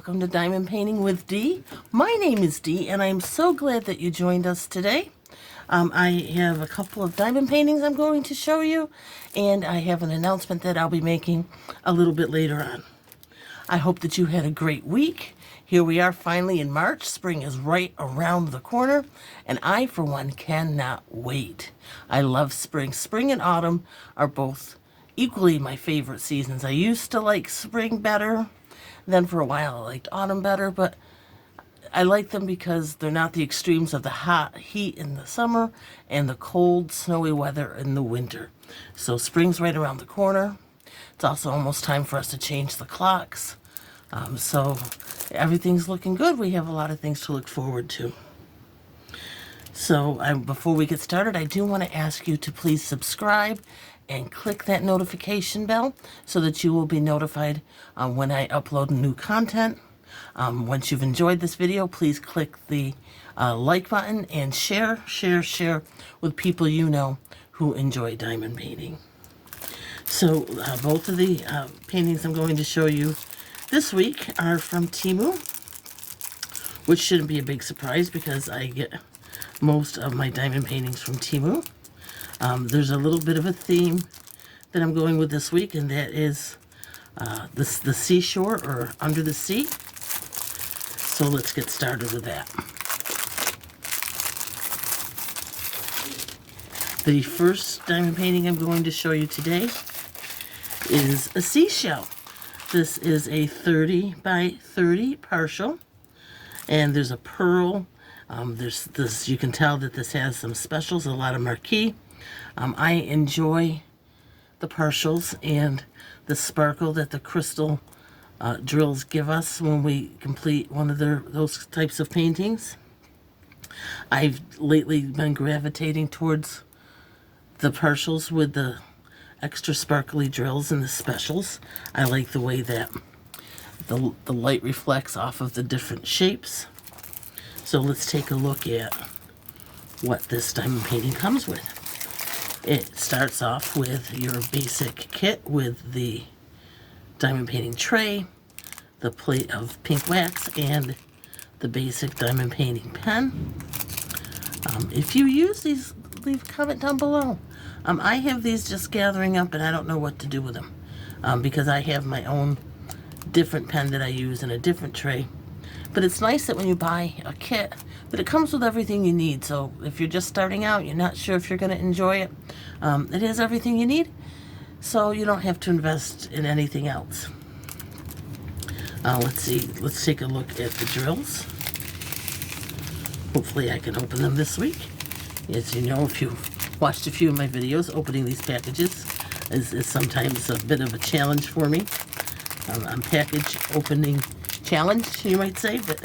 welcome to Diamond Painting with Dee. My name is Dee, and I'm so glad that you joined us today. I have a couple of diamond paintings I'm going to show you, and I have an announcement that I'll be making a little bit later on. I hope that you had a great week. Here we are finally in March. Spring is right around the corner, and I, for one, cannot wait. I love spring. Spring and autumn are both equally my favorite seasons. I used to like spring better. Then for a while I liked autumn better, but I like them because they're not the extremes of the hot heat in the summer and the cold, snowy weather in the winter. So spring's right around the corner. It's also almost time for us to change the clocks. So everything's looking good. We have a lot of things to look forward to. So before we get started, I do want to ask you to please subscribe and click that notification bell so that you will be notified when I upload new content. Once you've enjoyed this video, please click the like button and share with people you know who enjoy diamond painting. So both of the paintings I'm going to show you this week are from Temu, which shouldn't be a big surprise because I get most of my diamond paintings from Temu. There's a little bit of a theme that I'm going with this week, and that is the seashore, or under the sea. So let's get started with that. The first diamond painting I'm going to show you today is a seashell. This is a 30 by 30 partial, and there's a pearl. There's this. You can tell that this has some specials, a lot of marquee. I enjoy the partials and the sparkle that the crystal drills give us when we complete one of those types of paintings. I've lately been gravitating towards the partials with the extra sparkly drills and the specials. I like the way that the light reflects off of the different shapes. So let's take a look at what this diamond painting comes with. It starts off with your basic kit with the diamond painting tray, the plate of pink wax, and the basic diamond painting pen. If you use these, leave a comment down below. I have these just gathering up and I don't know what to do with them because I have my own different pen that I use in a different tray. But it's nice that when you buy a kit that it comes with everything you need. So if you're just starting out, you're not sure if you're going to enjoy it, it has everything you need, so you don't have to invest in anything else. Let's see, let's take a look at the drills. Hopefully I can open them this week. As you know, if you watched a few of my videos, opening these packages is sometimes a bit of a challenge for me. I'm package opening challenge, you might say, but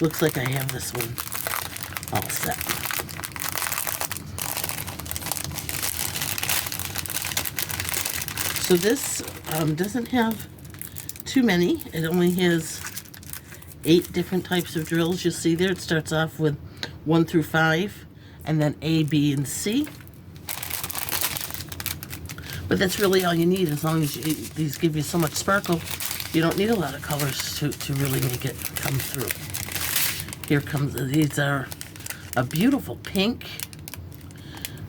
looks like I have this one all set. So this doesn't have too many. It only has 8 different types of drills. You'll see there it starts off with 1 through 5, and then A, B, and C. But that's really all you need. As long as these give you so much sparkle, you don't need a lot of colors to really make it come through. Here comes, these are a beautiful pink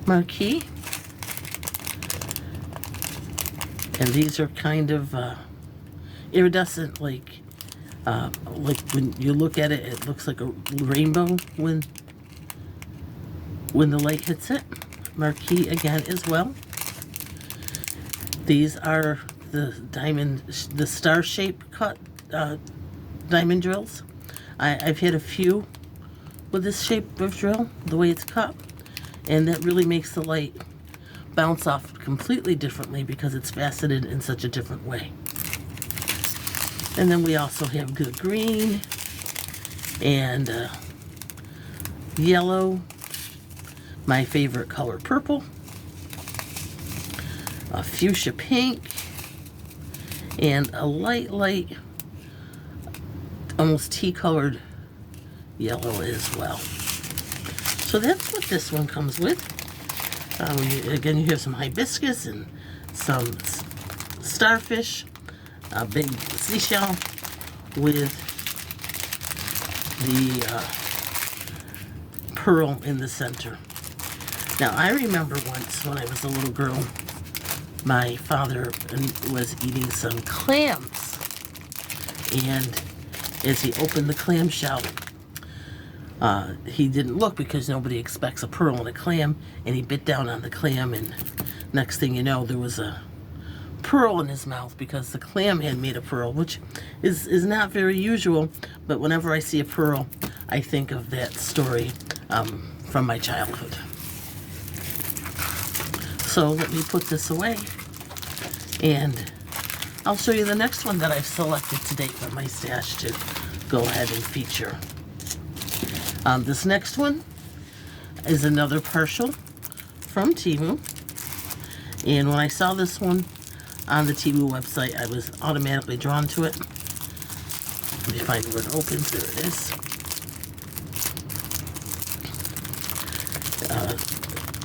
marquee. And these are kind of iridescent, like when you look at it, it looks like a rainbow when the light hits it. Marquee again as well. These are the star shape cut diamond drills. I've had a few with this shape of drill, the way it's cut, and that really makes the light bounce off completely differently because it's faceted in such a different way. And then we also have good green and yellow, my favorite color purple, a fuchsia pink, and a light, almost tea-colored yellow as well. So that's what this one comes with. Again, you have some hibiscus and some starfish, a big seashell with the pearl in the center. Now, I remember once when I was a little girl, my father was eating some clams, and as he opened the clamshell, he didn't look because nobody expects a pearl in a clam, and he bit down on the clam, and next thing you know, there was a pearl in his mouth because the clam had made a pearl, which is not very usual, but whenever I see a pearl, I think of that story from my childhood. So let me put this away, and I'll show you the next one that I've selected today from my stash to go ahead and feature. This next one is another partial from Temu, and when I saw this one on the Temu website, I was automatically drawn to it. Let me find where it opens. There it is.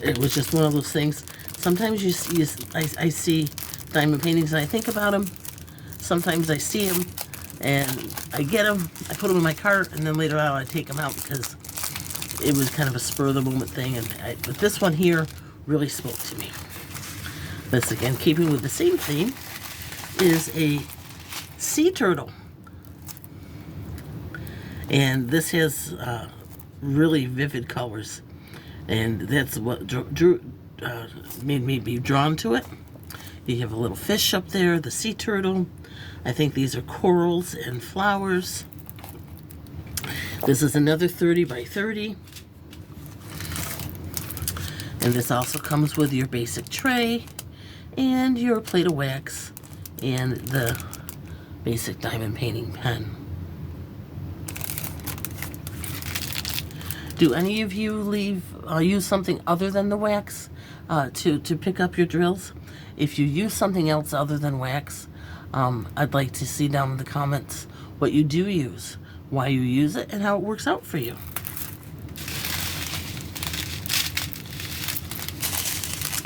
It was just one of those things. Sometimes I see diamond paintings and I think about them. Sometimes I see them and I get them, I put them in my cart, and then later on I take them out because it was kind of a spur of the moment thing. But this one here really spoke to me. This, again, keeping with the same theme, is a sea turtle. And this has really vivid colors. And that's what made me be drawn to it. You have a little fish up there, the sea turtle. I think these are corals and flowers. This is another 30 by 30. And this also comes with your basic tray and your plate of wax and the basic diamond painting pen. Do any of you use something other than the wax to pick up your drills? If you use something else other than wax, I'd like to see down in the comments what you do use, why you use it, and how it works out for you.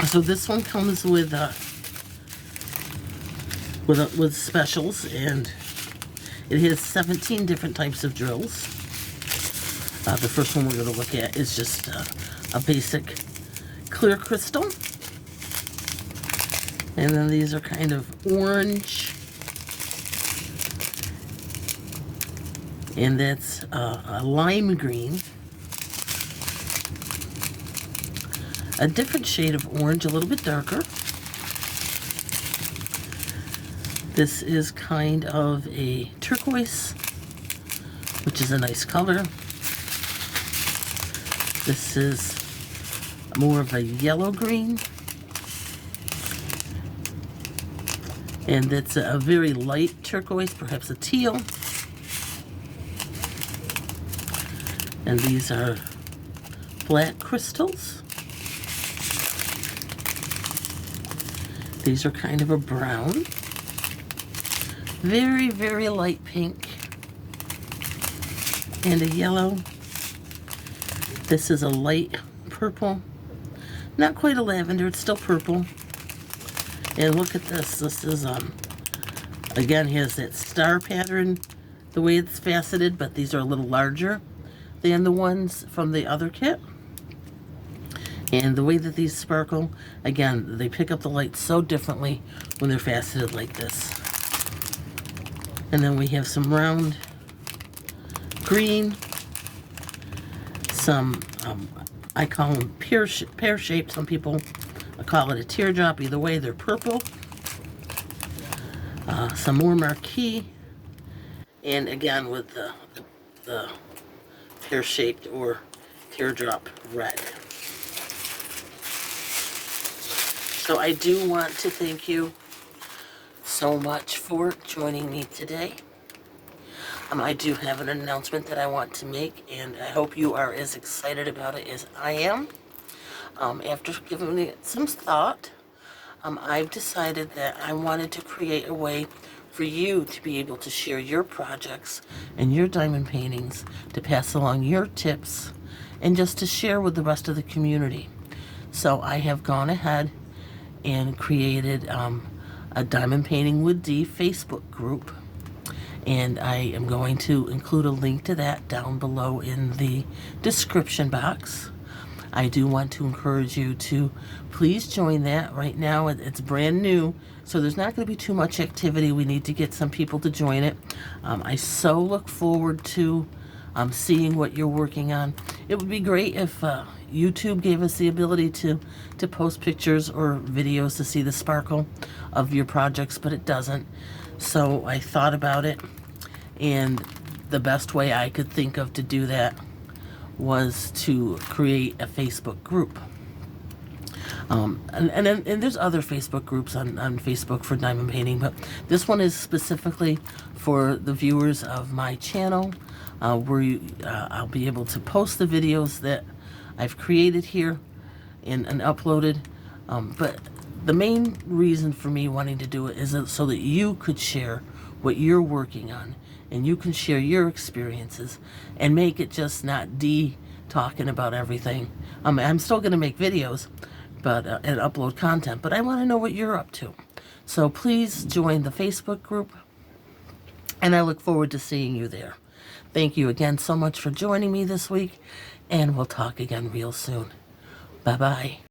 So this one comes with specials, and it has 17 different types of drills. The first one we're going to look at is just a basic clear crystal. And then these are kind of orange. And that's a lime green. A different shade of orange, a little bit darker. This is kind of a turquoise, which is a nice color. This is more of a yellow green. And it's a very light turquoise, perhaps a teal. And these are black crystals. These are kind of a brown. Very, very light pink. And a yellow. This is a light purple. Not quite a lavender, it's still purple. And look at this. This is, again, has that star pattern, the way it's faceted, but these are a little larger than the ones from the other kit. And the way that these sparkle, again, they pick up the light so differently when they're faceted like this. And then we have some round green, some, I call them pear-shaped. Some people call it a teardrop. Either way, they're purple. Some more marquee. And again, with the pear-shaped or teardrop red. So I do want to thank you so much for joining me today. I do have an announcement that I want to make, and I hope you are as excited about it as I am. After giving it some thought, I've decided that I wanted to create a way for you to be able to share your projects and your diamond paintings, to pass along your tips, and just to share with the rest of the community. So I have gone ahead and created a Diamond Painting with D Facebook group. And I am going to include a link to that down below in the description box. I do want to encourage you to please join that. Right now it's brand new, so there's not going to be too much activity. We need to get some people to join it. I so look forward to seeing what you're working on. It would be great if YouTube gave us the ability to post pictures or videos to see the sparkle of your projects, but it doesn't. So I thought about it, and the best way I could think of to do that was to create a Facebook group. And there's other Facebook groups on Facebook for diamond painting, but this one is specifically for the viewers of my channel, where I'll be able to post the videos that I've created here and uploaded. But the main reason for me wanting to do it is so that you could share what you're working on, and you can share your experiences and make it just not talking about everything. I'm still going to make videos and upload content, but I want to know what you're up to. So please join the Facebook group, and I look forward to seeing you there. Thank you again so much for joining me this week, and we'll talk again real soon. Bye-bye.